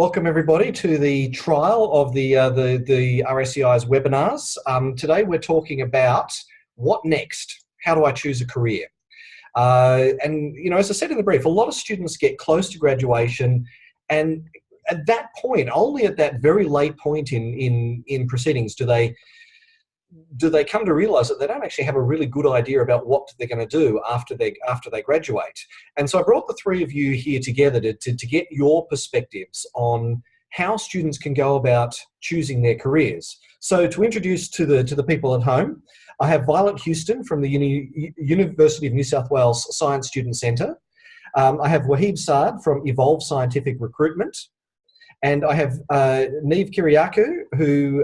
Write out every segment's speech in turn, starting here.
Welcome everybody to the trial of the RACI's webinars. Today we're talking about what next? How do I choose a career? And you know, as I said in the brief, a lot of students get close to graduation, and at that point, only at that very late point in proceedings, do they come to realize that they don't actually have a really good idea about what they're going to do after they graduate. And so I brought the three of you here together to get your perspectives on how students can go about choosing their careers. So to introduce to the people at home, I have Violet Houston from the University of New South Wales Science Student Centre. I have Wahib Saad from Evolve Scientific Recruitment. And I have Niamh Kyriakou, who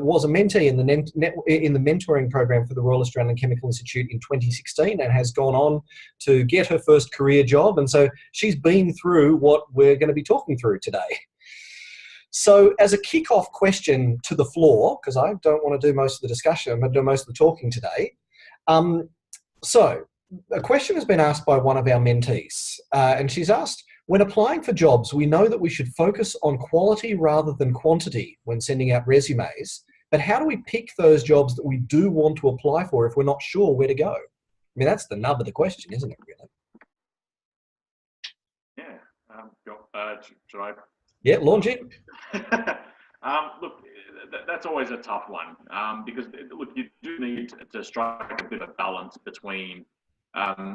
was a mentee in the mentoring program for the Royal Australian Chemical Institute in 2016 and has gone on to get her first career job. And so she's been through what we're going to be talking through today. So as a kick-off question to the floor, because I don't want to do most of the discussion, I'm going to do most of the talking today. So a question has been asked by one of our mentees, and she's asked, when applying for jobs, we know that we should focus on quality rather than quantity when sending out resumes, but how do we pick those jobs that we do want to apply for if we're not sure where to go? I mean, that's the nub of the question, isn't it, really? Yeah. Should I? Yeah, launch it. Look, that's always a tough one because, look, you do need to strike a bit of balance between,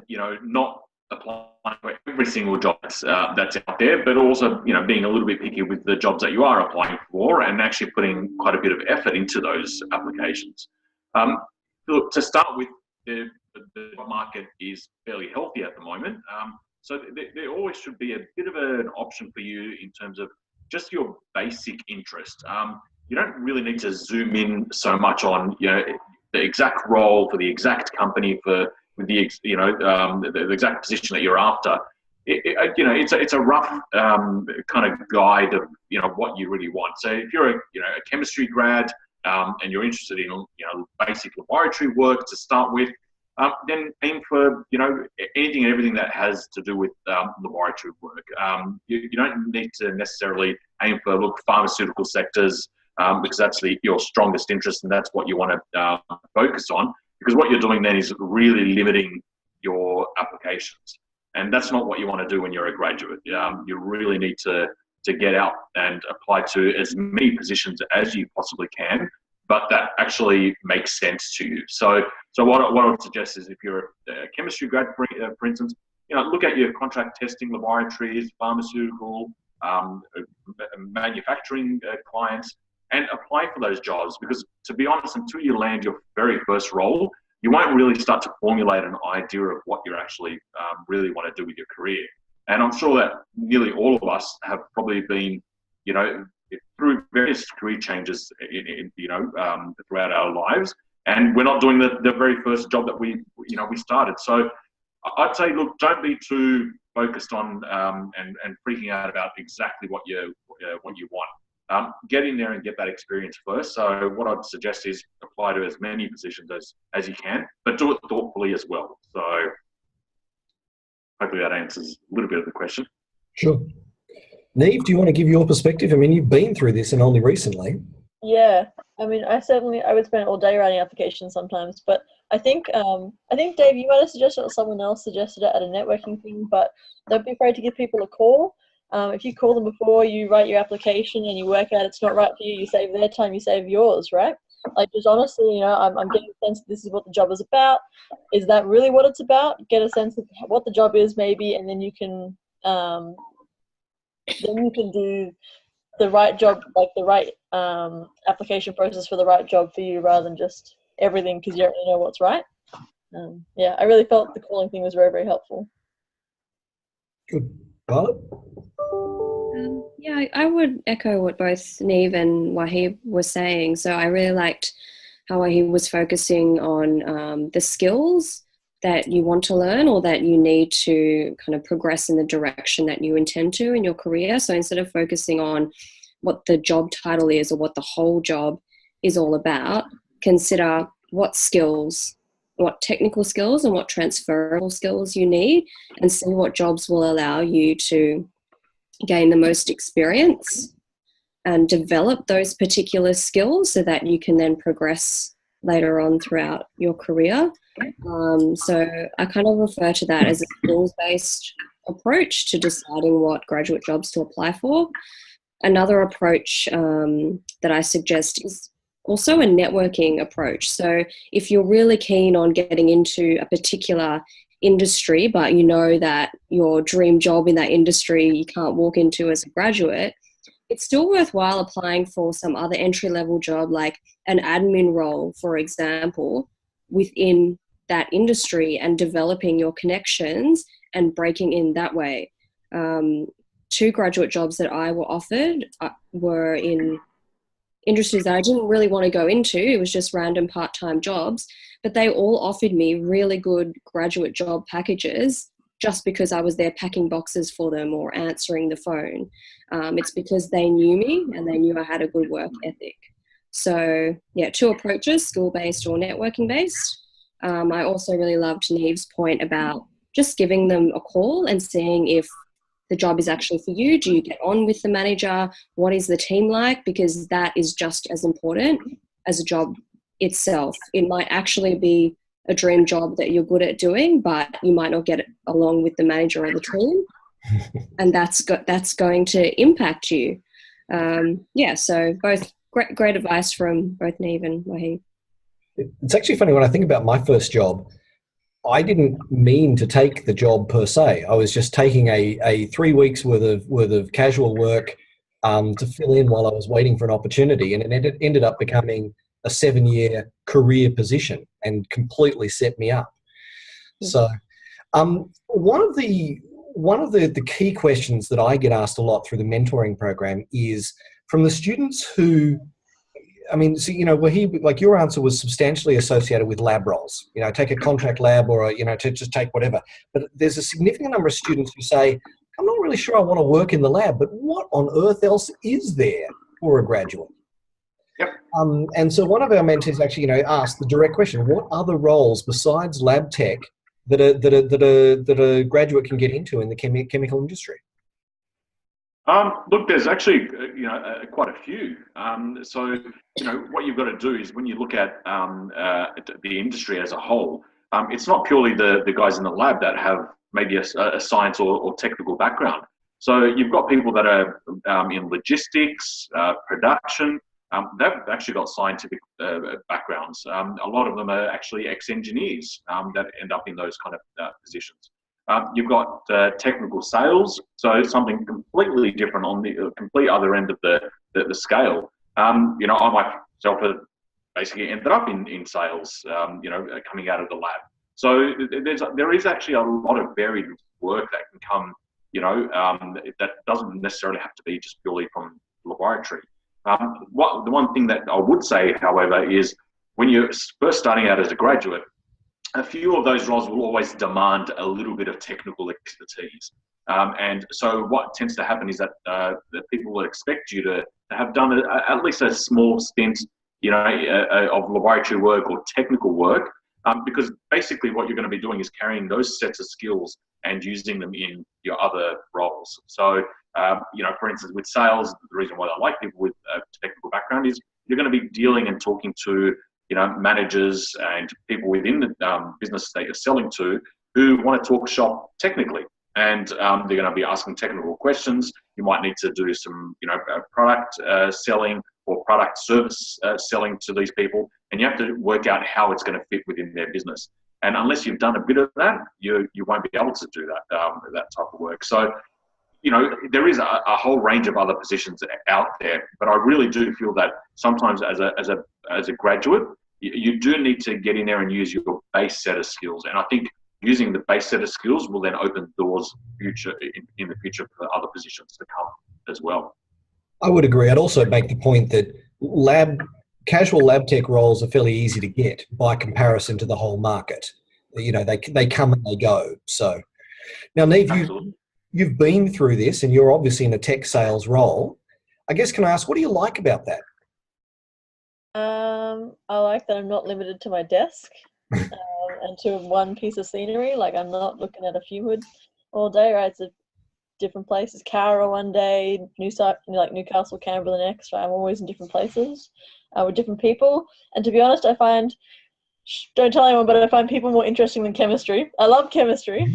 you know, not applying for every single job that's out there, but also, you know, being a little bit picky with the jobs that you are applying for and actually putting quite a bit of effort into those applications. Look, to start with, the job market is fairly healthy at the moment, so there always should be a bit of an option for you in terms of just your basic interest. You don't really need to zoom in so much on, you know, the exact role for the exact company for the, you know, the exact position that you're after. You know, it's a rough kind of guide of, you know, what you really want. So if you're a chemistry grad and you're interested in, you know, basic laboratory work to start with, then aim for, you know, anything and everything that has to do with laboratory work. You don't need to necessarily aim for pharmaceutical sectors because that's your strongest interest and that's what you want to focus on. Because what you're doing then is really limiting your applications. And that's not what you want to do when you're a graduate. You really need to get out and apply to as many positions as you possibly can, but that actually makes sense to you. So what I would suggest is if you're a chemistry grad, for instance, you know, look at your contract testing laboratories, pharmaceutical, manufacturing clients, and apply for those jobs, because to be honest, until you land your very first role, you won't really start to formulate an idea of what you actually really want to do with your career. And I'm sure that nearly all of us have probably been, you know, through various career changes, you know, throughout our lives, and we're not doing the very first job that we started. So I'd say, look, don't be too focused on and freaking out about exactly what you want. Get in there and get that experience first. So what I'd suggest is apply to as many positions as you can, but do it thoughtfully as well. So hopefully that answers a little bit of the question. Sure. Niamh, do you want to give your perspective? I mean, you've been through this and only recently. Yeah, I mean, I would spend all day writing applications sometimes, but I think Dave, you might have suggested it or someone else suggested it at a networking thing, but don't be afraid to give people a call. If you call them before you write your application and you work out it's not right for you, you save their time, you save yours, right? Like, just honestly, you know, I'm getting a sense that this is what the job is about. Is that really what it's about? Get a sense of what the job is, maybe, and then you can do the right job, like the right application process for the right job for you, rather than just everything because you don't really know what's right. Yeah, I really felt the calling thing was very, very helpful. Good. Violet? Yeah, I would echo what both Niamh and Wahib were saying. So I really liked how Wahib was focusing on the skills that you want to learn or that you need to kind of progress in the direction that you intend to in your career. So instead of focusing on what the job title is or what the whole job is all about, consider what skills, what technical skills and what transferable skills you need, and see what jobs will allow you to gain the most experience and develop those particular skills so that you can then progress later on throughout your career. So I kind of refer to that as a skills-based approach to deciding what graduate jobs to apply for. Another approach that I suggest is also a networking approach. So if you're really keen on getting into a particular industry, but you know that your dream job in that industry you can't walk into as a graduate, it's still worthwhile applying for some other entry-level job, like an admin role, for example, within that industry, and developing your connections and breaking in that way. 2 graduate jobs that I were offered were in industries that I didn't really want to go into. It was just random part-time jobs, but they all offered me really good graduate job packages just because I was there packing boxes for them or answering the phone. It's because they knew me and they knew I had a good work ethic. So yeah, 2 approaches, school-based or networking-based. I also really loved Neve's point about just giving them a call and seeing if the job is actually for you. Do you get on with the manager? What is the team like? Because that is just as important as a job itself. It might actually be a dream job that you're good at doing, but you might not get along with the manager or the team, and that's going to impact you. So both great advice from both Neve and Wahid. It's actually funny, when I think about my first job, I didn't mean to take the job per se. I was just taking a 3 weeks worth of casual work to fill in while I was waiting for an opportunity, and it ended up becoming a 7-year career position and completely set me up. So one of the key questions that I get asked a lot through the mentoring program is from the students who, I mean, so, like your answer was substantially associated with lab roles, take a contract lab or, to just take whatever. But there's a significant number of students who say, I'm not really sure I want to work in the lab, but what on earth else is there for a graduate? Yep. And so one of our mentors actually, asked the direct question: what other roles besides lab tech that a graduate can get into in the chemical industry? Look, there's actually quite a few. So what you've got to do is, when you look at the industry as a whole, it's not purely the guys in the lab that have maybe a science or technical background. So you've got people that are in logistics, production. They've actually got scientific backgrounds. A lot of them are actually ex-engineers that end up in those kind of positions. You've got technical sales, so something completely different on the complete other end of the scale. I myself have basically ended up in sales, coming out of the lab. So there is actually a lot of varied work that can come, that doesn't necessarily have to be just purely from laboratory. The one thing that I would say, however, is when you're first starting out as a graduate, a few of those roles will always demand a little bit of technical expertise. And so what tends to happen is that the people will expect you to have done at least a small stint, of laboratory work or technical work, because basically what you're going to be doing is carrying those sets of skills and using them in your other roles. So, for instance, with sales, the reason why I like people with a technical background is you're going to be dealing and talking to managers and people within the business that you're selling to who want to talk shop technically. And they're going to be asking technical questions. You might need to do some, product selling or product service selling to these people. And you have to work out how it's going to fit within their business. And unless you've done a bit of that, you won't be able to do that type of work. So, there is a whole range of other positions out there, but I really do feel that sometimes as a graduate, you do need to get in there and use your base set of skills. And I think using the base set of skills will then open doors in the future for other positions to come as well. I would agree. I'd also make the point that casual lab tech roles are fairly easy to get by comparison to the whole market. They come and they go. So now, Neve, you've been through this and you're obviously in a tech sales role. I guess, can I ask, what do you like about that? I like that I'm not limited to my desk and to one piece of scenery. Like, I'm not looking at a fume hood all day, right? It's a different places. Cowra one day, Newcastle, Canberra the next. Right? I'm always in different places with different people. And to be honest, I find, don't tell anyone, but I find people more interesting than chemistry. I love chemistry.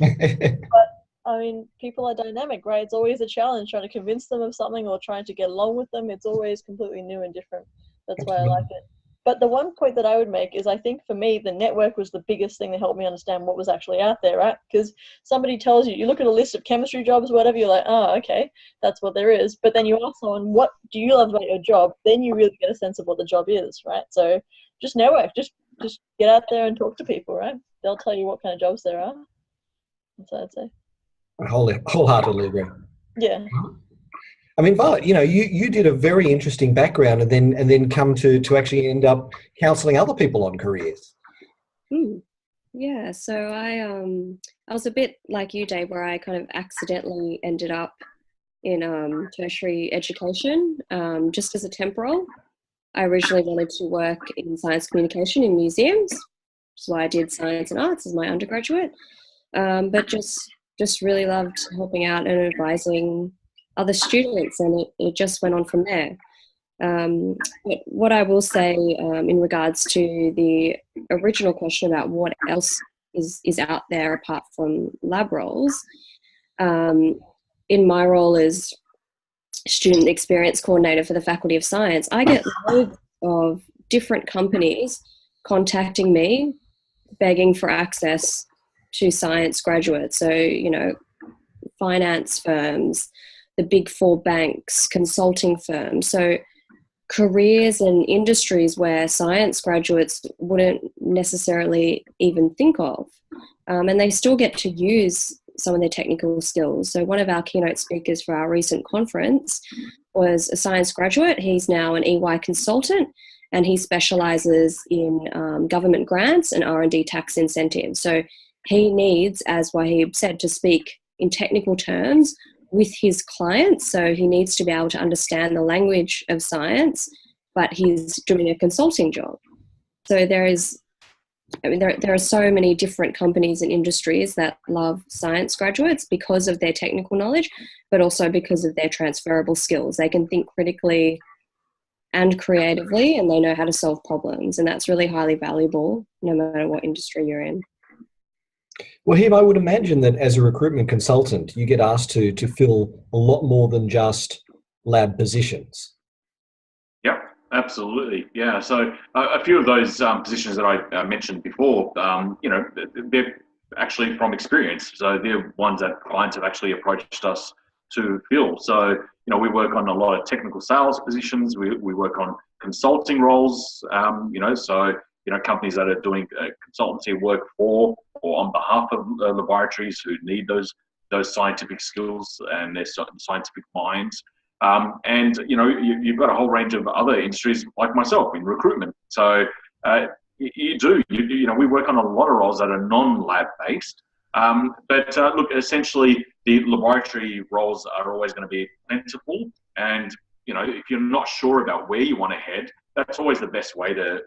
I mean, people are dynamic, right? It's always a challenge trying to convince them of something or trying to get along with them. It's always completely new and different. That's why I like it. But the one point that I would make is I think for me, the network was the biggest thing that helped me understand what was actually out there, right? Because somebody tells you, you look at a list of chemistry jobs, whatever, you're like, oh, okay, that's what there is. But then you ask someone, what do you love about your job? Then you really get a sense of what the job is, right? So just network, just get out there and talk to people, right? They'll tell you what kind of jobs there are. That's what I'd say. I wholeheartedly agree. Yeah. I mean, Violet, you did a very interesting background and then come to actually end up counselling other people on careers. Yeah, so I was a bit like you, Dave, where I kind of accidentally ended up in tertiary education just as a temporal. I originally wanted to work in science communication in museums, which is why I did science and arts as my undergraduate, but just really loved helping out and advising other students, and it just went on from there. But what I will say in regards to the original question about what else is out there apart from lab roles, in my role as student experience coordinator for the Faculty of Science, I get loads of different companies contacting me, begging for access to science graduates. So, finance firms, the big four banks, consulting firms. So careers and industries where science graduates wouldn't necessarily even think of. And they still get to use some of their technical skills. So one of our keynote speakers for our recent conference was a science graduate. He's now an EY consultant, and he specialises in government grants and R&D tax incentives. So he needs, as Wahib said, to speak in technical terms with his clients. So he needs to be able to understand the language of science, but he's doing a consulting job. So there are so many different companies and industries that love science graduates because of their technical knowledge, but also because of their transferable skills. They can think critically and creatively, and they know how to solve problems. And that's really highly valuable, no matter what industry you're in. Well, Hib, I would imagine that as a recruitment consultant, you get asked to fill a lot more than just lab positions. Yep, absolutely. Yeah. So a few of those positions that I mentioned before, they're actually from experience. So they're ones that clients have actually approached us to fill. So, we work on a lot of technical sales positions. We work on consulting roles, companies that are doing consultancy work for or on behalf of laboratories who need those scientific skills and their scientific minds. You've got a whole range of other industries like myself in recruitment. So we work on a lot of roles that are non-lab based. Look, essentially the laboratory roles are always going to be plentiful. And, if you're not sure about where you want to head, that's always the best way to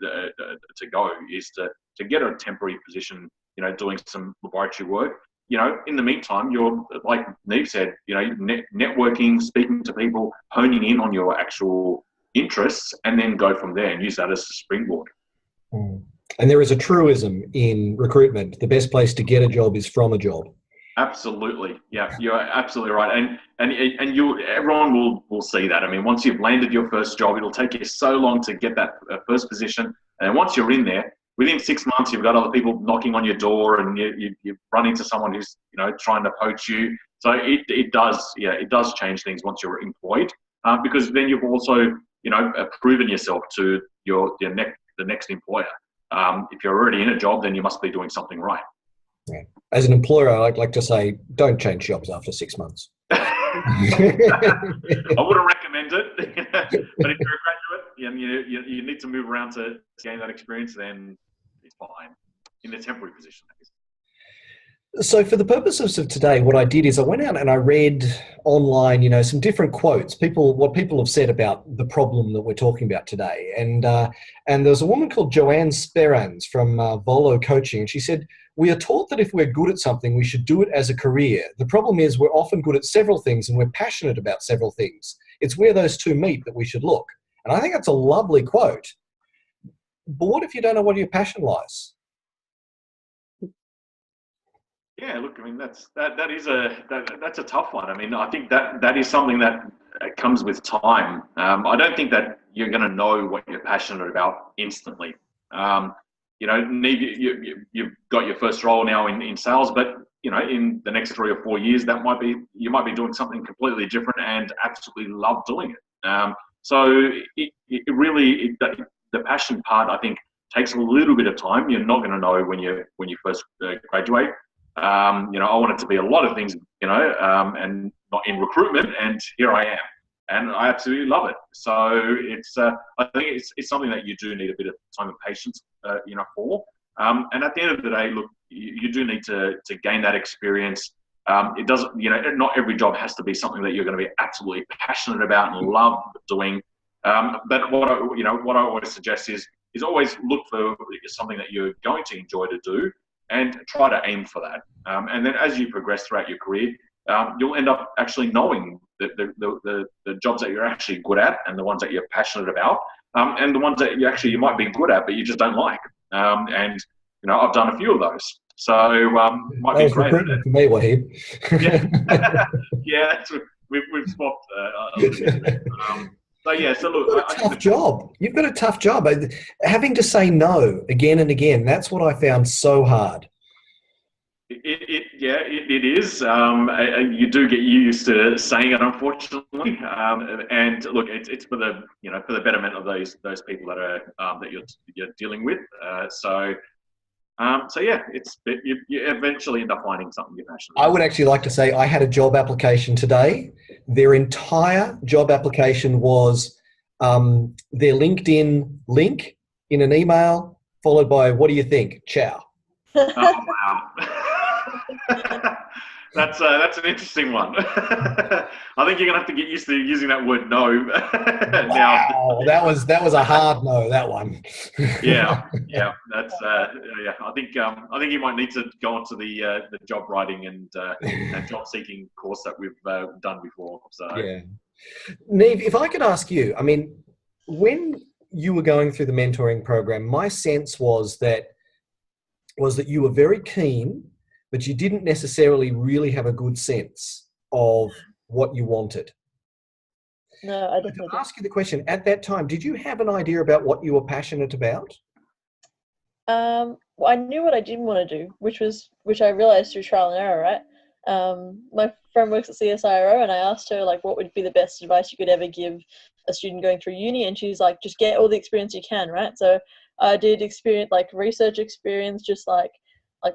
go, is to get a temporary position, doing some laboratory work. In the meantime, you're, like Neve said, networking, speaking to people, honing in on your actual interests, and then go from there and use that as a springboard. And there is a truism in recruitment: the best place to get a job is from a job. Absolutely. Yeah, you're absolutely right. And everyone will see that. I mean, once you've landed your first job, it'll take you so long to get that first position. And once you're in there, within 6 months, you've got other people knocking on your door, and you run into someone who's, trying to poach you. So it does change things once you're employed, because then you've also, proven yourself to the next employer. If you're already in a job, then you must be doing something right. Yeah. As an employer, I'd like to say, don't change jobs after 6 months. I wouldn't recommend it. But if you're a graduate and you need to move around to gain that experience, then it's fine in a temporary position. So for the purposes of today, what I did is I went out and I read online, some different quotes, what people have said about the problem that we're talking about today. And there's a woman called Joanne Sperans from Volo Coaching, and she said, "We are taught that if we're good at something, we should do it as a career. The problem is we're often good at several things and we're passionate about several things. It's where those two meet that we should look." And I think that's a lovely quote. But what if you don't know what your passion lies? Yeah, look, I mean that's a tough one. I mean, I think that is something that comes with time. I don't think that you're going to know what you're passionate about instantly. Neve, you've got your first role now in sales, but in the next 3 or 4 years, you might be doing something completely different and absolutely love doing it. So the passion part, I think, takes a little bit of time. You're not going to know when you first graduate. I want it to be a lot of things, and not in recruitment, and here I am, and I absolutely love it. So I think it's something that you do need a bit of time and patience, for. And at the end of the day, look, you do need to gain that experience. It doesn't, not every job has to be something that you're going to be absolutely passionate about and love doing. But what I always suggest is always look for something that you're going to enjoy to do, and try to aim for that. And then as you progress throughout your career, you'll end up actually knowing the jobs that you're actually good at and the ones that you're passionate about, and the ones that you might be good at but you just don't like. And I've done a few of those. So might be great. Recruitment for me, Wahid. Yeah, we've swapped a little bit. So look, You've got a tough job. You've got a tough job. Having to say no again and again, that's what I found so hard. It is. You do get used to saying it, unfortunately. And look, it's for the betterment of those people that are that you're dealing with. You eventually end up finding something you're passionate about. I would actually like to say I had a job application today. Their entire job application was their LinkedIn link in an email, followed by, "What do you think? Ciao." Oh, wow. That's an interesting one. I think you're gonna have to get used to using that word no. Wow, that was a hard no. That one. Yeah. That's I think you might need to go onto the job writing and job seeking course that we've done before. So yeah, Neve, if I could ask you, I mean, when you were going through the mentoring program, my sense was that you were very keen, but you didn't necessarily really have a good sense of what you wanted. No, I definitely To ask you the question, at that time, did you have an idea about what you were passionate about? Well, I knew what I didn't want to do, which I realized through trial and error, right? My friend works at CSIRO, and I asked her, like, what would be the best advice you could ever give a student going through uni, and she's like, just get all the experience you can, right? So I did research experience, just like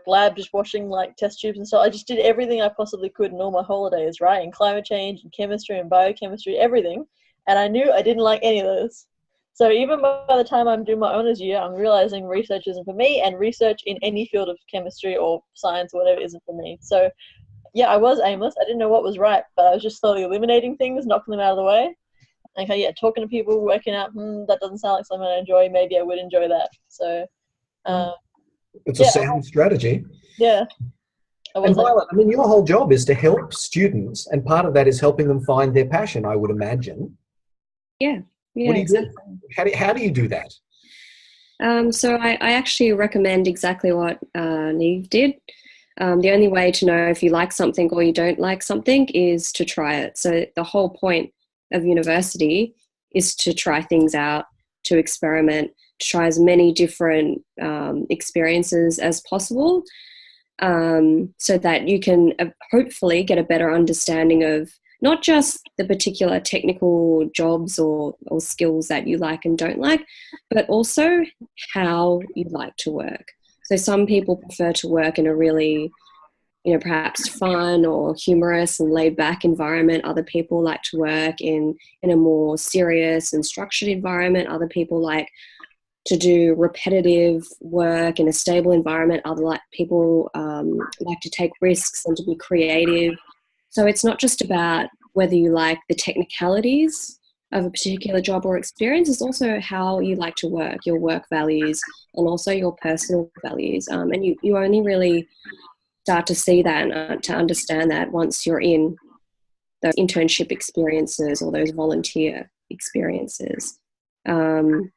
lab, just washing like test tubes and so I just did everything I possibly could in all my holidays, right? In climate change and chemistry and biochemistry, everything. And I knew I didn't like any of those. So even by the time I'm doing my honours year, I'm realizing research isn't for me, and research in any field of chemistry or science or whatever isn't for me. So yeah, I was aimless. I didn't know what was right, but I was just slowly eliminating things, knocking them out of the way. Okay, yeah, talking to people, working out, that doesn't sound like something I enjoy. Maybe I would enjoy that. So it's a sound strategy. Yeah. And Violet, I mean, your whole job is to help students, and part of that is helping them find their passion, I would imagine. Yeah. What do you exactly. do? How do you do that? So I actually recommend exactly what Neve did. The only way to know if you like something or you don't like something is to try it. So the whole point of university is to try things out, to experiment, to try as many different experiences as possible, so that you can hopefully get a better understanding of not just the particular technical jobs or skills that you like and don't like, but also how you like to work. So some people prefer to work in a really, perhaps fun or humorous and laid back environment. Other people like to work in a more serious and structured environment. Other people like to do repetitive work in a stable environment. Other people like to take risks and to be creative. So it's not just about whether you like the technicalities of a particular job or experience, it's also how you like to work, your work values, and also your personal values. And you only really start to see that and to understand that once you're in those internship experiences or those volunteer experiences. And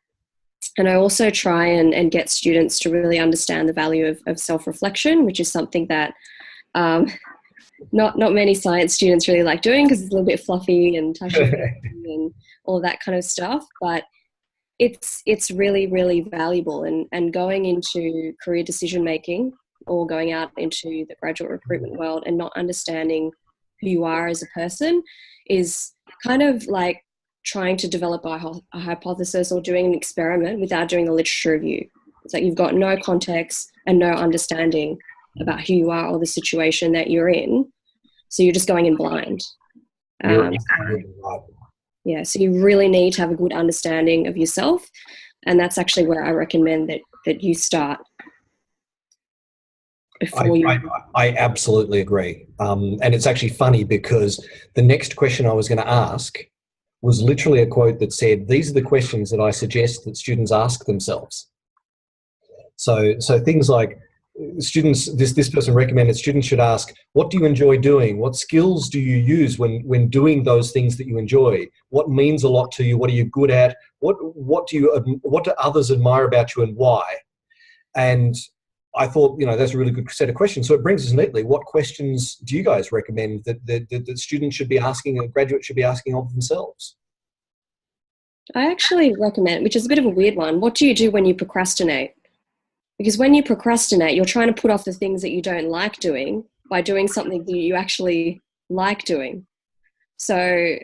I also try and get students to really understand the value of self-reflection, which is something that not many science students really like doing because it's a little bit fluffy and touchy and all that kind of stuff. But it's really, really valuable. And going into career decision making or going out into the graduate recruitment world and not understanding who you are as a person is kind of like trying to develop a hypothesis or doing an experiment without doing a literature review. It's like you've got no context and no understanding about who you are or the situation that you're in. So you're just going in blind. Yeah, so you really need to have a good understanding of yourself. And that's actually where I recommend that you start. I absolutely agree. And it's actually funny because the next question I was going to ask was literally a quote that said, these are the questions that I suggest that students ask themselves. So things like students, this person recommended students should ask, what do you enjoy doing? What skills do you use when doing those things that you enjoy? What means a lot to you? What are you good at? What do others admire about you and why? And I thought, that's a really good set of questions. So it brings us neatly, what questions do you guys recommend that students should be asking and graduates should be asking of themselves? I actually recommend, which is a bit of a weird one, what do you do when you procrastinate? Because when you procrastinate, you're trying to put off the things that you don't like doing by doing something that you actually like doing. So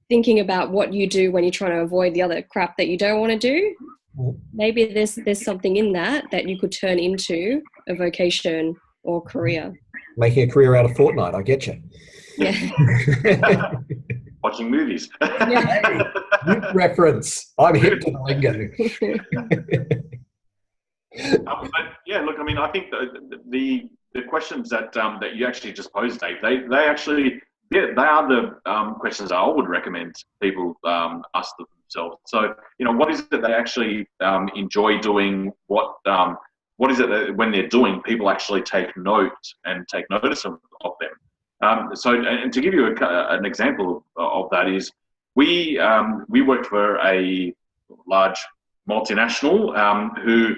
thinking about what you do when you're trying to avoid the other crap that you don't want to do, maybe there's something in that you could turn into a vocation or career. Making a career out of Fortnite, I get you. Yeah. Watching movies. Hey, youth reference. I'm hip to the lingo. Yeah, look, I mean, I think the questions that you actually just posed, Dave, they actually, they are the questions I would recommend people ask themselves. So, what is it they actually enjoy doing? What is it that when they're doing, people actually take note and take notice of them? And to give you an example of that is, we worked for a large multinational who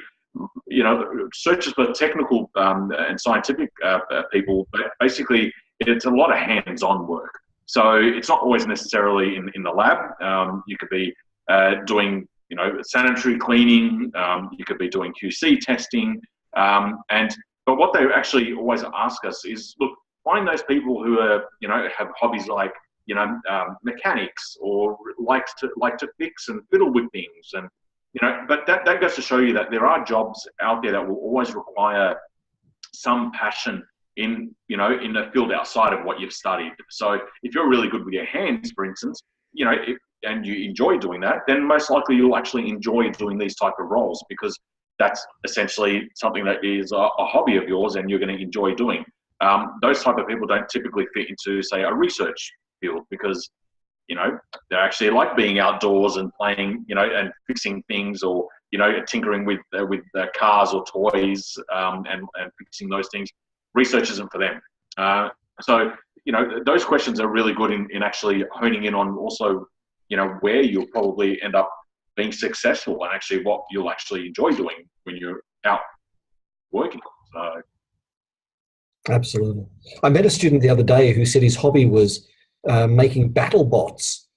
searches for technical and scientific people, but basically it's a lot of hands-on work. So it's not always necessarily in the lab. You could be doing, sanitary cleaning. You could be doing QC testing. But what they actually always ask us is, look, find those people who are, have hobbies like, mechanics or like to fix and fiddle with things. And, but that goes to show you that there are jobs out there that will always require some passion in a field outside of what you've studied. So if you're really good with your hands, for instance, and you enjoy doing that, then most likely you'll actually enjoy doing these type of roles, because that's essentially something that is a hobby of yours and you're going to enjoy doing. Those type of people don't typically fit into, say, a research field, because they actually like being outdoors and playing, and fixing things, or tinkering with cars or toys, and fixing those things. Research isn't for them. So those questions are really good in actually honing in on also where you'll probably end up being successful and actually what you'll actually enjoy doing when you're out working. So. Absolutely. I met a student the other day who said his hobby was making battle bots,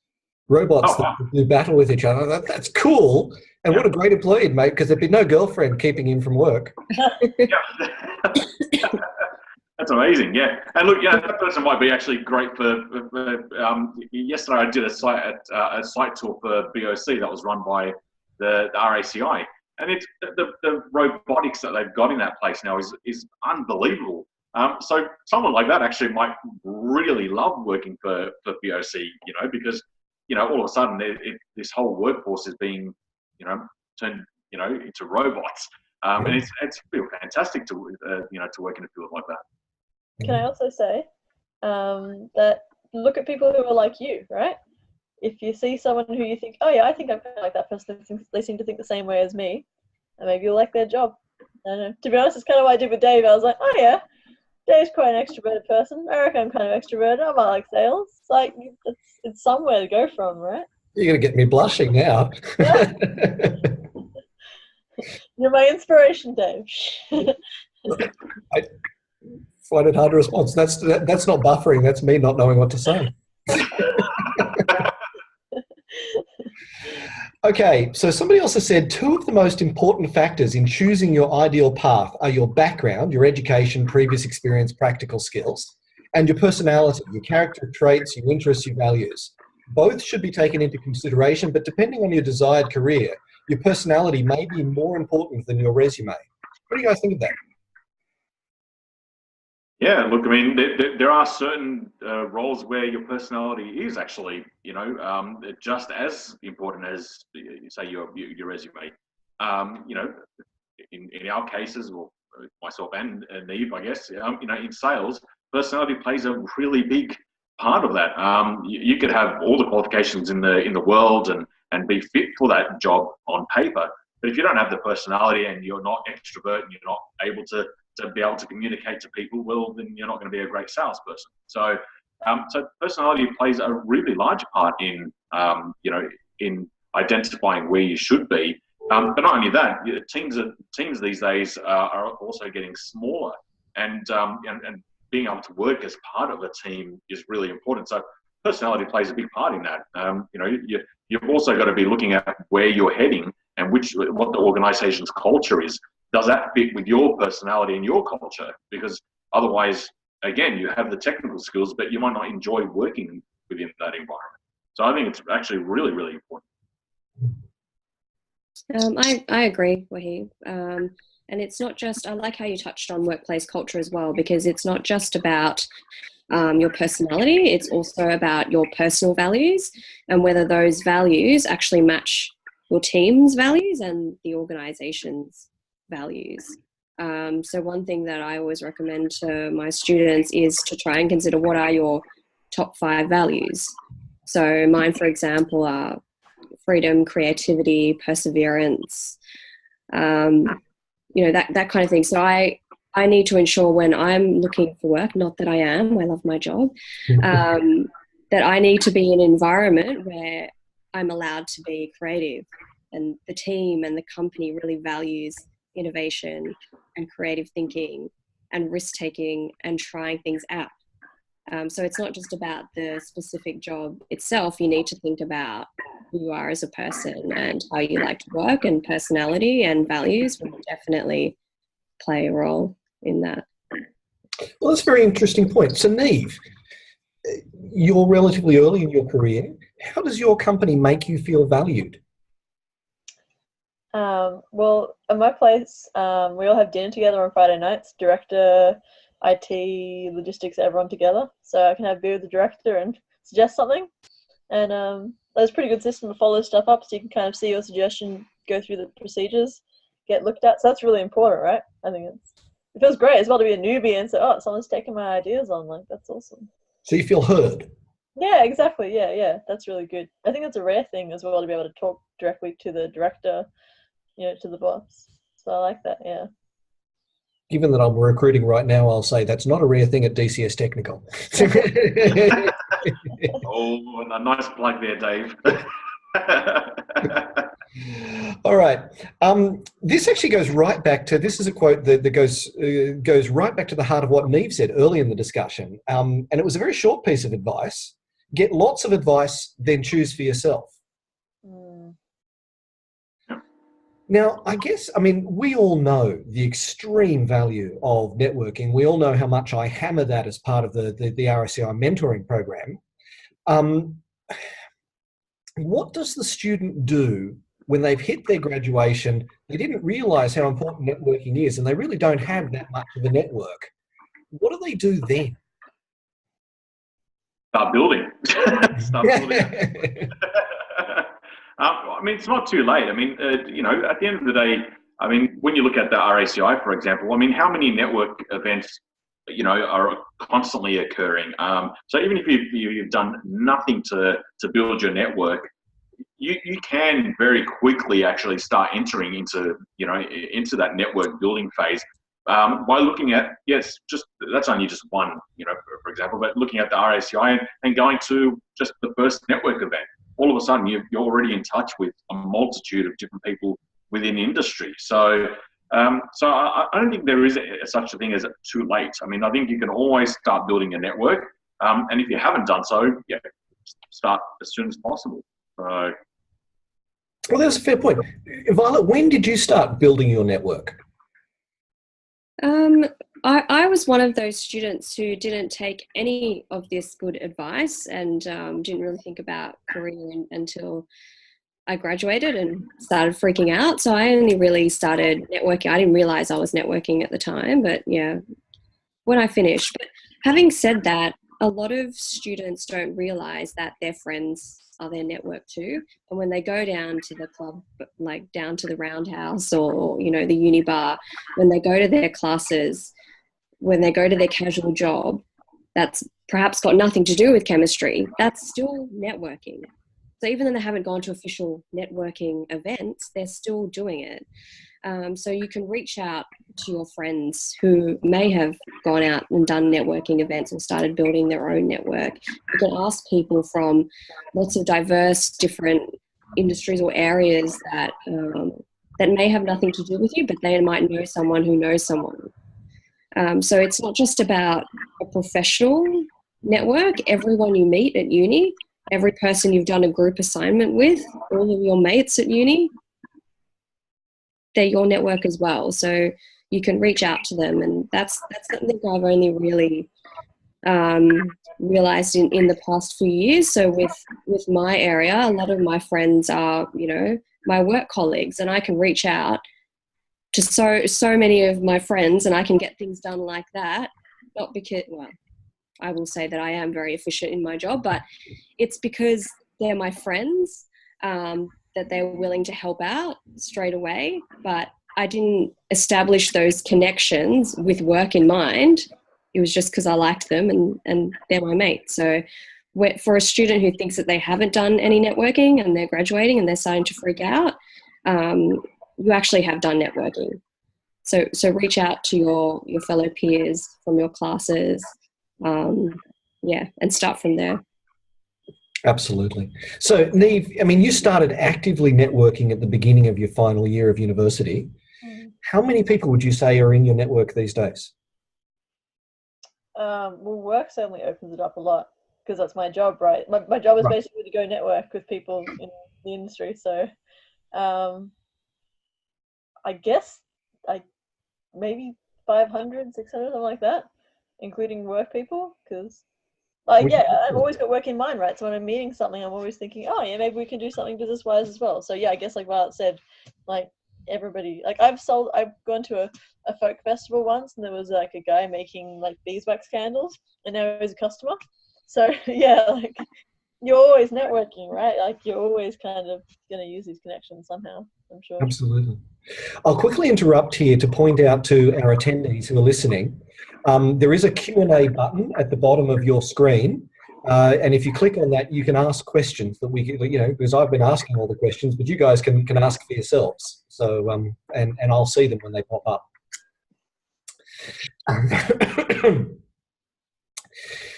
robots that do battle with each other. That's cool. And what a great employee, mate, because there'd be no girlfriend keeping him from work. That's amazing, yeah. And look, that person might be actually great for yesterday I did a site tour for BOC that was run by the RACI. And it's the robotics that they've got in that place now is unbelievable. So someone like that actually might really love working for BOC, because, all of a sudden this whole workforce is being, turned into robots. And it's feel fantastic to to work in a field like that. Can I also say that look at people who are like you, right? If you see someone who you think, oh yeah, I think I'm kind of like that person, they seem to think the same way as me, and maybe you'll like their job. I don't know. To be honest, it's kind of what I did with Dave. I was like, oh yeah, Dave's quite an extroverted person. I reckon I'm kind of extroverted. I might like sales. It's like, it's somewhere to go from, right? You're going to get me blushing now. Yeah. You're my inspiration, Dave. I find it hard to respond. That's not buffering. That's me not knowing what to say. Okay, so somebody else has said 2 of the most important factors in choosing your ideal path are your background, your education, previous experience, practical skills, and your personality, your character traits, your interests, your values. Both should be taken into consideration, but depending on your desired career, your personality may be more important than your resume. What do you guys think of that? Yeah, look, I mean, there are certain roles where your personality is actually, just as important as, say, your resume. In our cases, or myself and Neve, I guess, in sales, personality plays a really big part of that. You could have all the qualifications in the world and be fit for that job on paper, but if you don't have the personality and you're not extrovert and you're not able to be able to communicate to people, well, then you're not going to be a great salesperson. So, so personality plays a really large part in, in identifying where you should be. But not only that, teams these days are also getting smaller, and being able to work as part of a team is really important. So personality plays a big part in that. You've also got to be looking at where you're heading and what the organization's culture is. Does that fit with your personality and your culture? Because otherwise, again, you have the technical skills, but you might not enjoy working within that environment. So I think it's actually really, really important. I agree, Wahib. And it's not just, I like how you touched on workplace culture as well, because it's not just about your personality, it's also about your personal values and whether those values actually match your team's values and the organization's values. So one thing that I always recommend to my students is to try and consider what are your top 5 values. So mine, for example, are freedom, creativity, perseverance, that kind of thing. So I need to ensure when I'm looking for work, not that I am, I love my job, that I need to be in an environment where I'm allowed to be creative, and the team and the company really values innovation and creative thinking and risk-taking and trying things out. So it's not just about the specific job itself. You need to think about who you are as a person and how you like to work, and personality and values will definitely play a role in that. Well, that's a very interesting point. So Neve, you're relatively early in your career. How does your company make you feel valued? Well, at my place, we all have dinner together on Friday nights, director, IT, logistics, everyone together. So I can have beer with the director and suggest something. And there's a pretty good system to follow stuff up, so you can kind of see your suggestion, go through the procedures, get looked at. So that's really important, right? I think it feels great as well to be a newbie and say, oh, someone's taking my ideas on. Like, that's awesome. So you feel heard? Yeah, exactly. Yeah. That's really good. I think that's a rare thing as well, to be able to talk directly to the director, to the boss. So I like that, yeah. Given that I'm recruiting right now, I'll say that's not a rare thing at DCS Technical. Oh, a nice plug there, Dave. All right. This actually goes right back to, this is a quote that goes right back to the heart of what Neve said early in the discussion. And it was a very short piece of advice. Get lots of advice, then choose for yourself. Now, we all know the extreme value of networking. We all know how much I hammer that as part of the RACI mentoring program. What does the student do when they've hit their graduation, they didn't realise how important networking is, and they really don't have that much of a network? What do they do then? Start building. I mean, it's not too late. I mean, you know, at the end of the day, I mean, when you look at the RACI, for example, I mean, how many network events, you know, are constantly occurring? So even if you've done nothing to build your network, you can very quickly actually start entering into, you know, into that network building phase by looking at, yes, just that's only just one, you know, for example, but looking at the RACI and going to just the first network event. All of a sudden, you're already in touch with a multitude of different people within industry. So, I don't think there is such a thing as too late. I mean, I think you can always start building a network, and if you haven't done so, yeah, start as soon as possible. So, well, that's a fair point. Violet, when did you start building your network? I was one of those students who didn't take any of this good advice and didn't really think about career until I graduated and started freaking out. So I only really started networking. I didn't realize I was networking at the time, but yeah, when I finished. But having said that, a lot of students don't realize that their friends are their network too. And when they go down to the club, like down to the roundhouse or, you know, the uni bar, when they go to their classes, when they go to their casual job, that's perhaps got nothing to do with chemistry, that's still networking. So even though they haven't gone to official networking events, they're still doing it. So you can reach out to your friends who may have gone out and done networking events and started building their own network. You can ask people from lots of diverse different industries or areas that that may have nothing to do with you, but they might know someone who knows someone. So it's not just about a professional network. Everyone you meet at uni, every person you've done a group assignment with, all of your mates at uni, they're your network as well. So you can reach out to them, and that's something I've only really realized in the past few years. So with my area, a lot of my friends are, you know, my work colleagues, and I can reach out to so many of my friends and I can get things done like that. Not because, well, I will say that I am very efficient in my job, but it's because they're my friends, that they're willing to help out straight away. But I didn't establish those connections with work in mind. It was just because I liked them and they're my mates. So for a student who thinks that they haven't done any networking and they're graduating and they're starting to freak out, you actually have done networking. So reach out to your fellow peers from your classes, and start from there. Absolutely. So, Neve, I mean, you started actively networking at the beginning of your final year of university. How many people would you say are in your network these days? Well, work certainly opens it up a lot because that's my job, right? My job is basically to go network with people in the industry. So, I guess maybe 500, 600, something like that, including work people, because I've always got work in mind, right? So when I'm meeting something, I'm always thinking, oh yeah, maybe we can do something business-wise as well. So yeah, I guess like Violet said, like everybody, like I've gone to a folk festival once, and there was like a guy making like beeswax candles, and now he's a customer. So yeah, like you're always networking, right? Like you're always kind of going to use these connections somehow, I'm sure. Absolutely. I'll quickly interrupt here to point out to our attendees who are listening, there is a Q&A button at the bottom of your screen, and if you click on that, you can ask questions that we, you know, because I've been asking all the questions, but you guys can ask for yourselves. So, and I'll see them when they pop up.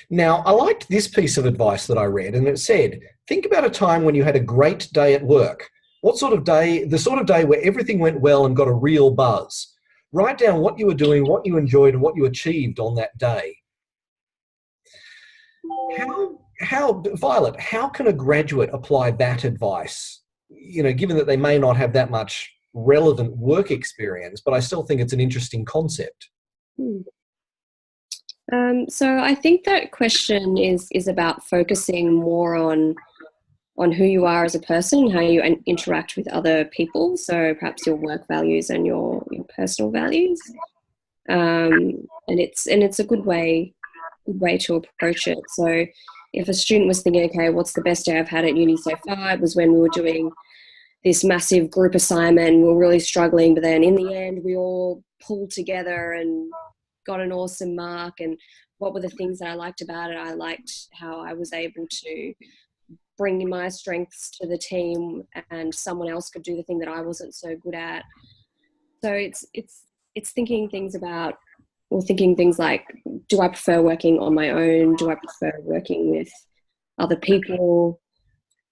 Now, I liked this piece of advice that I read, and it said, think about a time when you had a great day at work. What sort of day? The sort of day where everything went well and got a real buzz. Write down what you were doing, what you enjoyed, and what you achieved on that day. Violet, how can a graduate apply that advice? You know, given that they may not have that much relevant work experience, but I still think it's an interesting concept. So I think that question is about focusing more on who you are as a person, how you interact with other people. So perhaps your work values and your personal values. And it's a good way to approach it. So if a student was thinking, okay, what's the best day I've had at uni so far? It was when we were doing this massive group assignment. We were really struggling, but then in the end, we all pulled together and got an awesome mark. And what were the things that I liked about it? I liked how I was able to bring my strengths to the team, and someone else could do the thing that I wasn't so good at. So it's thinking things about, or thinking things like, do I prefer working on my own? Do I prefer working with other people?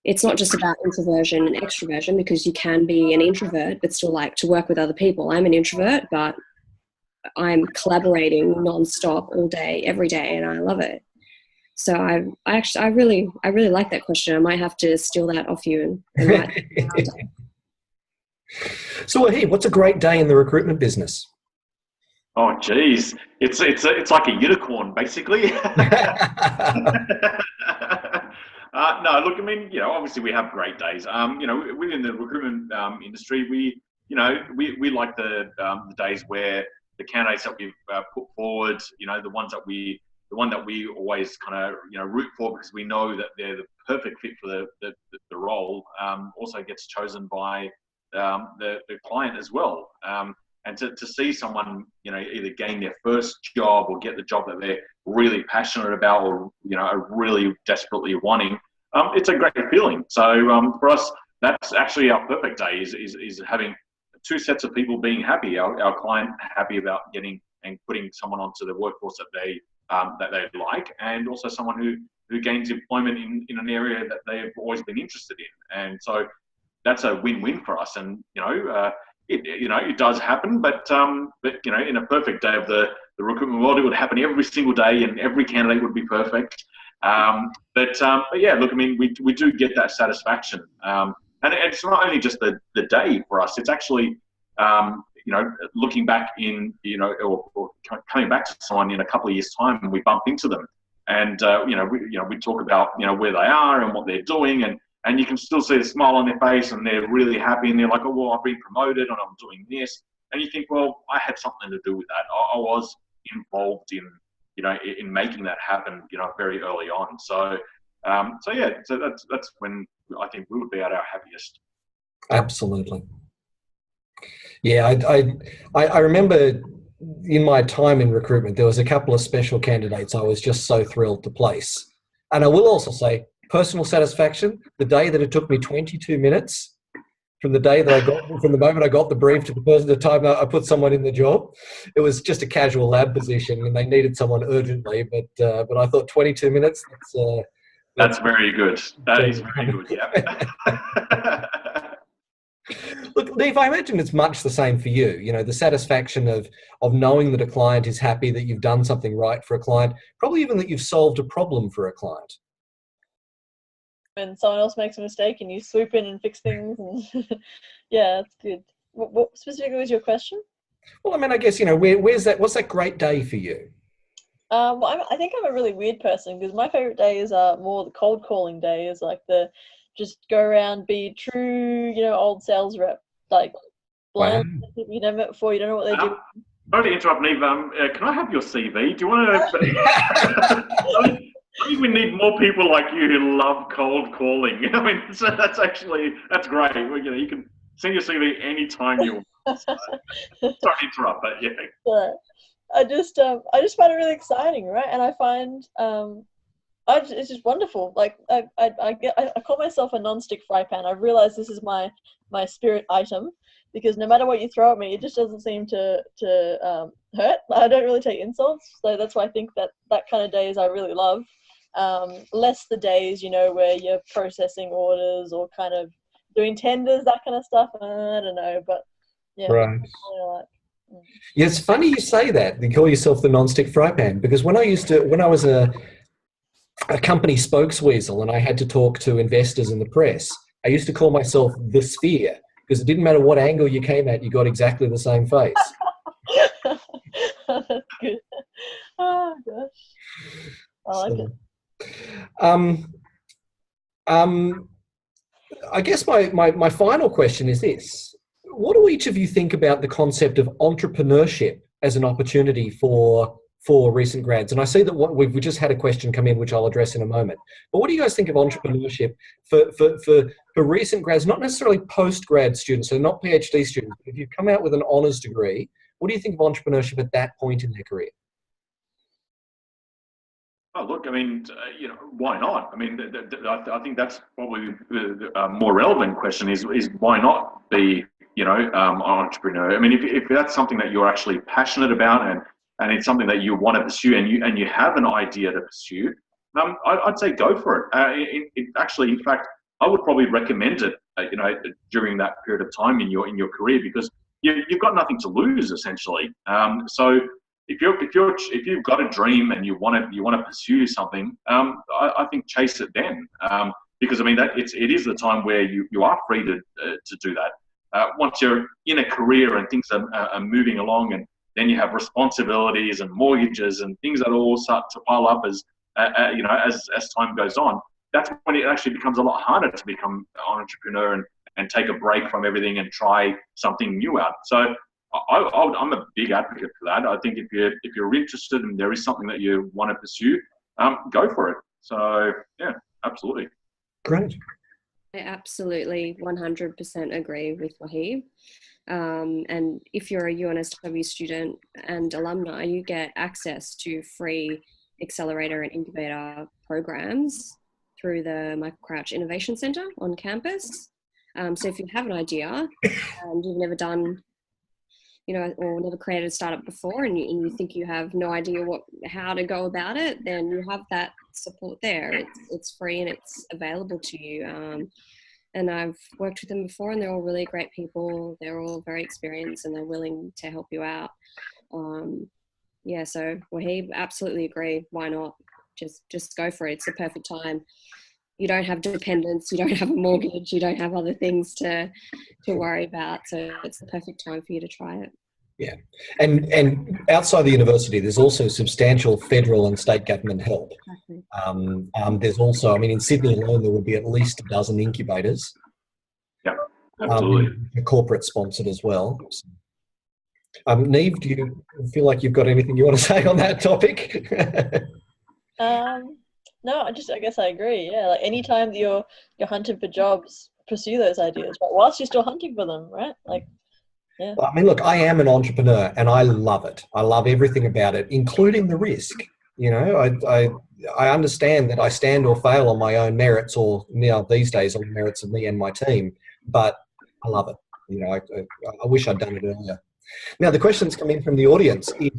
It's not just about introversion and extroversion, because you can be an introvert but still like to work with other people. I'm an introvert, but I'm collaborating nonstop all day, every day, and I love it. So I really like that question. I might have to steal that off you and write it down. So, Wahib, what's a great day in the recruitment business? Oh, geez, it's like a unicorn, basically. No, look, I mean, obviously we have great days. Within the recruitment industry, we like the days where the candidates that we've put forward, the one that we always kind of root for, because we know that they're the perfect fit for the role, also gets chosen by the client as well. And to see someone, either gain their first job or get the job that they're really passionate about, or, are really desperately wanting, it's a great feeling. So for us, that's actually our perfect day, is having two sets of people being happy, our client happy about getting and putting someone onto the workforce that they like, and also someone who gains employment in an area that they've always been interested in. And so that's a win-win for us. And, it does happen, but in a perfect day of the recruitment world, it would happen every single day, and every candidate would be perfect. But yeah, look, I mean, we do get that satisfaction, and it's not only just the day for us. It's actually looking back in or coming back to someone in a couple of years' time, and we bump into them, and we talk about where they are and what they're doing, and you can still see the smile on their face, and they're really happy, and they're like, oh, well, I've been promoted and I'm doing this. And you think, well, I had something to do with that. I was involved in making that happen, very early on. So that's when I think we would be at our happiest. Absolutely. Yeah, I remember in my time in recruitment, there was a couple of special candidates I was just so thrilled to place. And I will also say, personal satisfaction, the day that it took me 22 minutes from the moment I got the brief to the time I put someone in the job. It was just a casual lab position, and they needed someone urgently, but I thought 22 minutes, that's very good. That is very good, yeah. Look, Dave, I imagine it's much the same for you. The satisfaction of knowing that a client is happy, that you've done something right for a client, probably even that you've solved a problem for a client. When someone else makes a mistake and you swoop in and fix things, and yeah, that's good. What specifically was your question? Well, I mean, I guess what's that great day for you? Well, I think I'm a really weird person, because my favorite days are more the cold calling days, like just go around, be true, old sales rep, like blind people you never met before, you don't know what they do. Sorry to interrupt, Neve. Can I have your CV? Do you want to? I think we need more people like you who love cold calling. I mean, that's great. You can send your CV anytime you want. Sorry to interrupt, but yeah. Yeah. I just find it really exciting, right? And I find it's just wonderful. Like I call myself a non-stick fry pan. I've realized this is my spirit item, because no matter what you throw at me, it just doesn't seem to hurt. I don't really take insults, so that's why I think that kind of days I really love. Less the days, where you're processing orders or kind of doing tenders, that kind of stuff. I don't know, but yeah. Right. Yeah, it's funny you say that. You call yourself the non-stick fry pan, because when I was a company spokesweasel and I had to talk to investors and the press, I used to call myself the sphere, because it didn't matter what angle you came at, you got exactly the same face. That's good. Oh gosh, I like it. I guess my final question is this: what do each of you think about the concept of entrepreneurship as an opportunity for for recent grads? And I see that we just had a question come in, which I'll address in a moment. But what do you guys think of entrepreneurship for recent grads, not necessarily post-grad students, so not PhD students, but if you've come out with an honours degree, what do you think of entrepreneurship at that point in their career? Oh, look, I mean, why not? I mean, I think that's probably the more relevant question is why not be, an entrepreneur? I mean, if that's something that you're actually passionate about and it's something that you want to pursue and you have an idea to pursue, I'd say go for it. Actually, in fact, I would probably recommend it, during that period of time in your career, because you've got nothing to lose essentially. So if you've got a dream and you want to pursue something, I think chase it then, because I mean it is the time where you are free to do that. Once you're in a career and things are moving along, and then you have responsibilities and mortgages and things that all start to pile up as time goes on. That's when it actually becomes a lot harder to become an entrepreneur and take a break from everything and try something new out. So I'm a big advocate for that. I think if you're interested and there is something that you want to pursue, go for it. So yeah, absolutely. Great. I absolutely 100% agree with Wahib. And if you're a UNSW student and alumni, you get access to free accelerator and incubator programs through the Michael Crouch Innovation Centre on campus. So if you have an idea and you've never done, or never created a startup before, and you think you have no idea how to go about it, then you have that support there. It's free and it's available to you. And I've worked with them before, and they're all really great people. They're all very experienced, and they're willing to help you out. So Wahib, absolutely agree. Why not? Just go for it. It's the perfect time. You don't have dependents, you don't have a mortgage, you don't have other things to worry about. So it's the perfect time for you to try it. Yeah. And outside the university, there's also substantial federal and state government help. Exactly. There's also, in Sydney alone, there would be at least a dozen incubators. Yeah, absolutely. Corporate sponsored as well. Neve, do you feel like you've got anything you want to say on that topic? No, I guess I agree. Yeah, like anytime that you're hunting for jobs, pursue those ideas, but whilst you're still hunting for them, right? Like, yeah. Well, look, I am an entrepreneur and I love it. I love everything about it, including the risk. I understand that I stand or fail on my own merits, or now these days on the merits of me and my team, but I love it. I wish I'd done it earlier. Now, the questions come in from the audience is,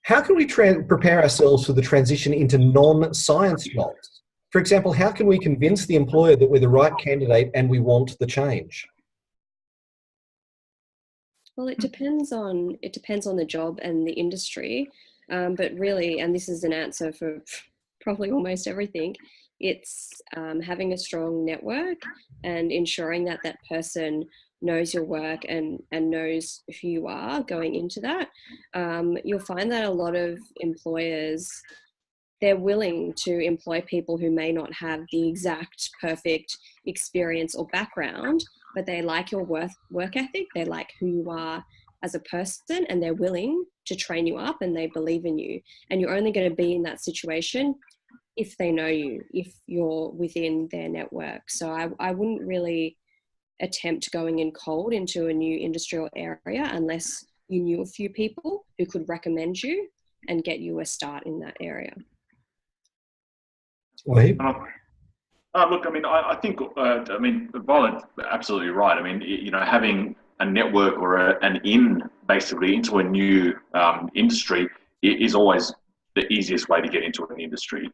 how can we prepare ourselves for the transition into non-science jobs? For example, how can we convince the employer that we're the right candidate and we want the change? Well, it depends on the job and the industry, but really, and this is an answer for probably almost everything, it's having a strong network and ensuring that person knows your work and knows who you are going into that. You'll find that a lot of employers, they're willing to employ people who may not have the exact perfect experience or background, but they like your work ethic, they like who you are as a person, and they're willing to train you up and they believe in you. And you're only going to be in that situation if they know you, if you're within their network. So I wouldn't really attempt going in cold into a new industrial area unless you knew a few people who could recommend you and get you a start in that area. Wahib? Look, I think, Violet's absolutely right. Having a network or an in basically into a new industry is always the easiest way to get into an industry.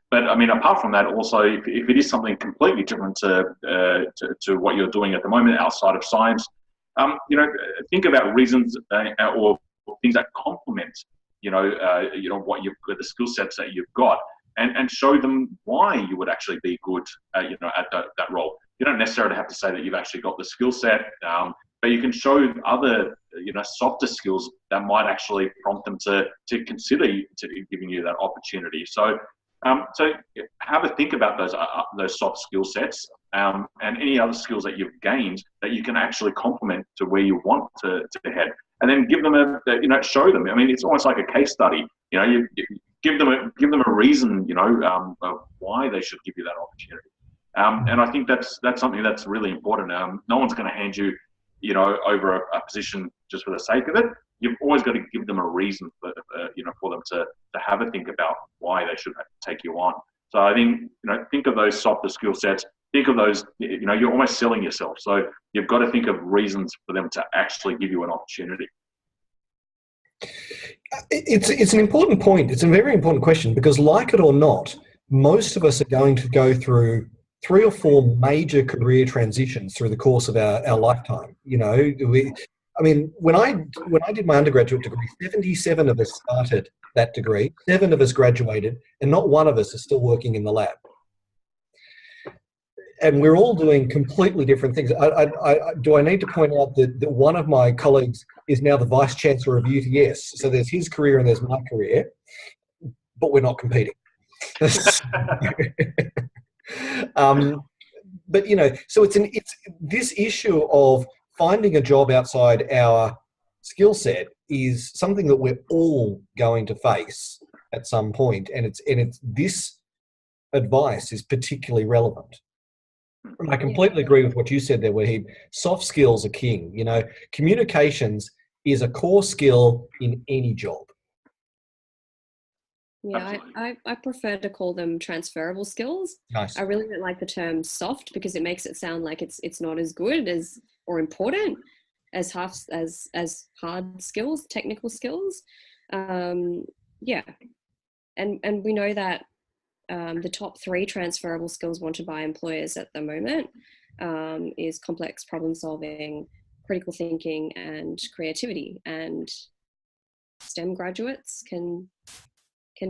But apart from that, also, if it is something completely different to what you're doing at the moment outside of science, think about reasons or things that complement, what the skill sets that you've got, and show them why you would actually be good, at that role. You don't necessarily have to say that you've actually got the skill set, but you can show other, softer skills that might actually prompt them to consider giving you that opportunity. So have a think about those soft skill sets and any other skills that you've gained that you can actually complement to where you want to head. and then give them show them. I mean, it's almost like a case study. You give them a reason, of why they should give you that opportunity. And I think that's something that's really important. No one's going to hand you, over a position just for the sake of it. You've always got to give them a reason for them to have a think about why they should take you on. So I think, think of those softer skill sets. Think of those, you're almost selling yourself. So you've got to think of reasons for them to actually give you an opportunity. It's an important point. It's a very important question because, like it or not, most of us are going to go through 3 or 4 major career transitions through the course of our lifetime. When I did my undergraduate degree, 77 of us started that degree, 7 of us graduated, and not one of us is still working in the lab. And we're all doing completely different things. Do I need to point out that one of my colleagues is now the Vice Chancellor of UTS? So there's his career and there's my career, but we're not competing. So it's this issue of finding a job outside our skill set is something that we're all going to face at some point, and it's this advice is particularly relevant. And I completely agree with what you said there, Wahib. Soft skills are king. Communications is a core skill in any job. Yeah, I prefer to call them transferable skills. Nice. I really don't like the term soft because it makes it sound like it's not as good as or important as hard skills, technical skills. And we know that the top 3 transferable skills wanted by employers at the moment is complex problem solving, critical thinking, and creativity. And STEM graduates can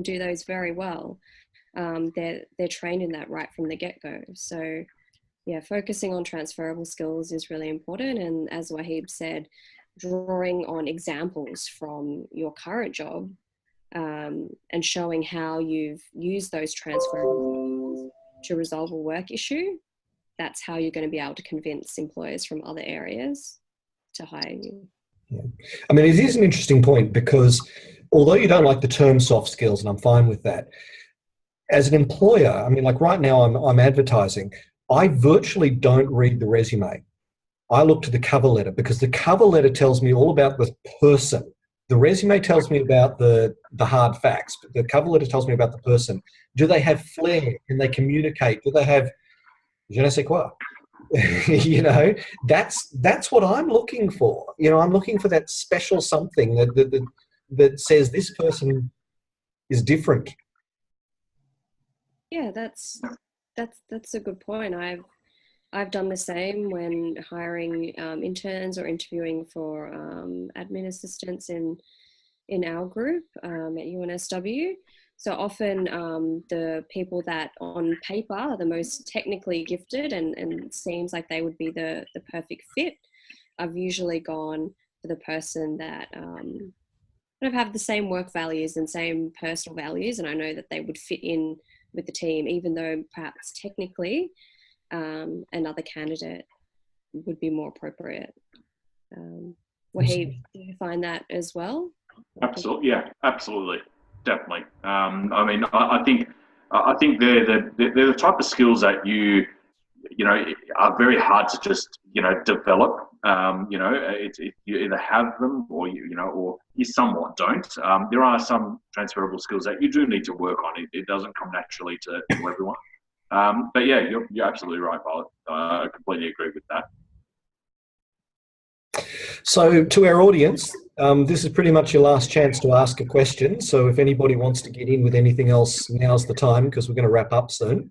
do those very well. They're trained in that right from the get-go. So yeah, focusing on transferable skills is really important. And as Wahib said, drawing on examples from your current job and showing how you've used those transferable skills to resolve a work issue, that's how you're going to be able to convince employers from other areas to hire you. Yeah. I mean, it is an interesting point because although you don't like the term soft skills, and I'm fine with that, as an employer, I mean, like right now I'm advertising, I virtually don't read the resume. I look to the cover letter because the cover letter tells me all about the person. The resume tells me about the hard facts, but the cover letter tells me about the person. Do they have flair? Can they communicate? Do they have je ne sais quoi? That's what I'm looking for. I'm looking for that special something that says this person is different. Yeah, that's a good point. I've done the same when hiring interns or interviewing for admin assistants in our group at UNSW. So often the people that on paper are the most technically gifted and seems like they would be the perfect fit, I've usually gone for the person that kind of have the same work values and same personal values, and I know that they would fit in with the team, even though perhaps technically another candidate would be more appropriate. Wahib, do you find that as well? Absolutely, yeah, absolutely, definitely. I think they're the type of skills that you are very hard to just develop. You either have them or or you somewhat don't. There are some transferable skills that you do need to work on. It doesn't come naturally to everyone. But yeah, you're absolutely right, Violet. I completely agree with that. So to our audience, this is pretty much your last chance to ask a question. So if anybody wants to get in with anything else, now's the time because we're going to wrap up soon.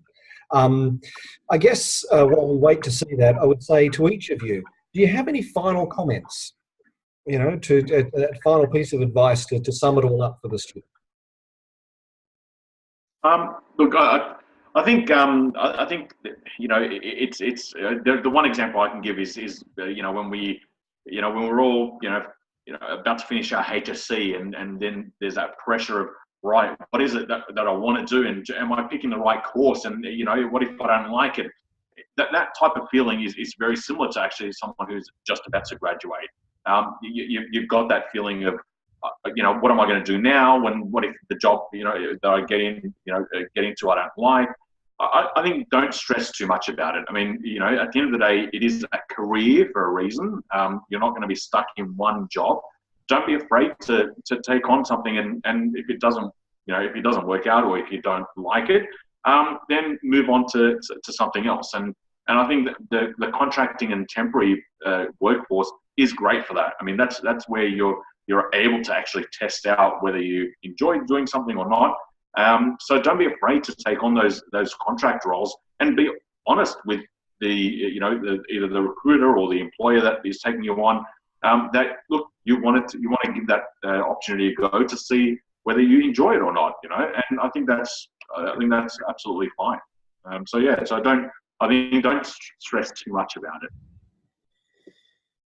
I guess while we wait to see that, I would say to each of you, do you have any final comments, to that final piece of advice to sum it all up for the student? Look, I think it's the one example I can give is when we're all about to finish our HSC and then there's that pressure of, right, what is it that I want to do, and am I picking the right course, and what if I don't like it? That type of feeling is very similar to actually someone who's just about to graduate. you've got that feeling of, what am I going to do now? What if the job, that I get into I don't like? I think don't stress too much about it. I mean, at the end of the day, it is a career for a reason. You're not going to be stuck in one job. Don't be afraid to take on something, and if it doesn't, if it doesn't work out, or if you don't like it, then move on to something else. And I think that the contracting and temporary workforce is great for that. I mean, that's where you're able to actually test out whether you enjoy doing something or not. So don't be afraid to take on those contract roles, and be honest with either the recruiter or the employer that is taking you on. That look, you want to give that opportunity to go to see whether you enjoy it or not. And I think that's absolutely fine. So don't stress too much about it.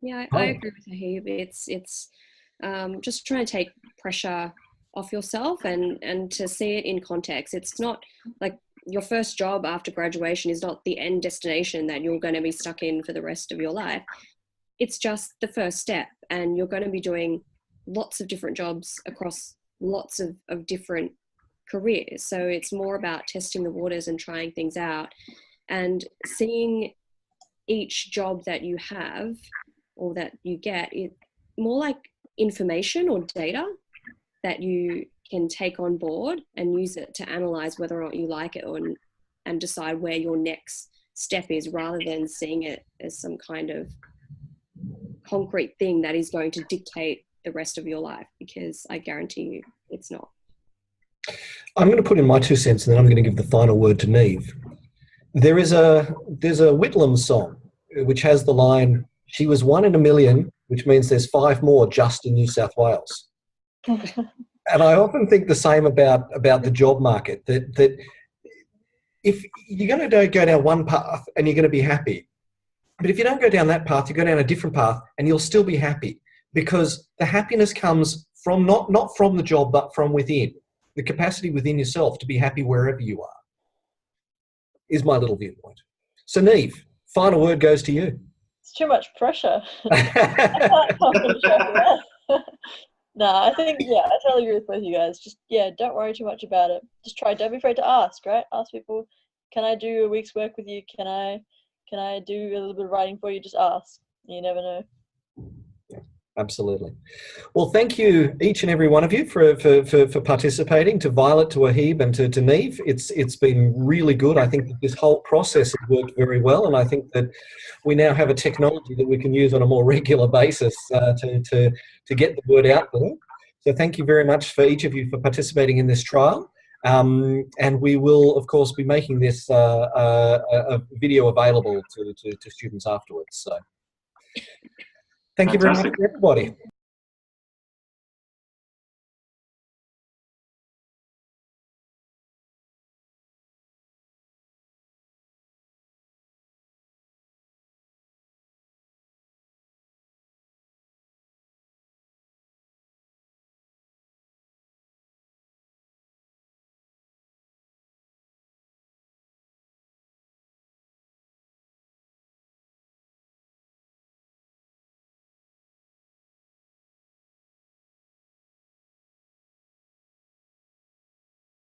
Yeah, I agree with Ahib. It's just trying to take pressure off yourself and to see it in context. It's not like your first job after graduation is not the end destination that you're going to be stuck in for the rest of your life. It's just the first step, and you're going to be doing lots of different jobs across lots of different careers. So it's more about testing the waters and trying things out, and seeing each job that you have or that you get it more like information or data that you can take on board and use it to analyze whether or not you like it, and decide where your next step is, rather than seeing it as some kind of concrete thing that is going to dictate the rest of your life, because I guarantee you it's not. I'm going to put in my 2 cents, and then I'm going to give the final word to Neve. There's a Whitlam song which has the line, "She was 1 in a million," which means there's 5 more just in New South Wales. And I often think the same about the job market, that if you're going to go down one path and you're going to be happy, but if you don't go down that path, you go down a different path and you'll still be happy, because the happiness comes from not from the job, but from within, the capacity within yourself to be happy wherever you are, is my little viewpoint. So Neve, final word goes to you. It's too much pressure. I can't finish after that. No, I think, I totally agree with both of you guys. Just, don't worry too much about it. Just don't be afraid to ask, right? Ask people, can I do a week's work with you? Can I do a little bit of writing for you? Just ask. You never know. Absolutely. Well, thank you, each and every one of you, for participating. To Violet, to Ahib, and to Neve. It's been really good. I think that this whole process has worked very well, and I think that we now have a technology that we can use on a more regular basis to get the word out there. So thank you very much for each of you for participating in this trial. And we will, of course, be making this a video available to students afterwards. So thank you very much, everybody.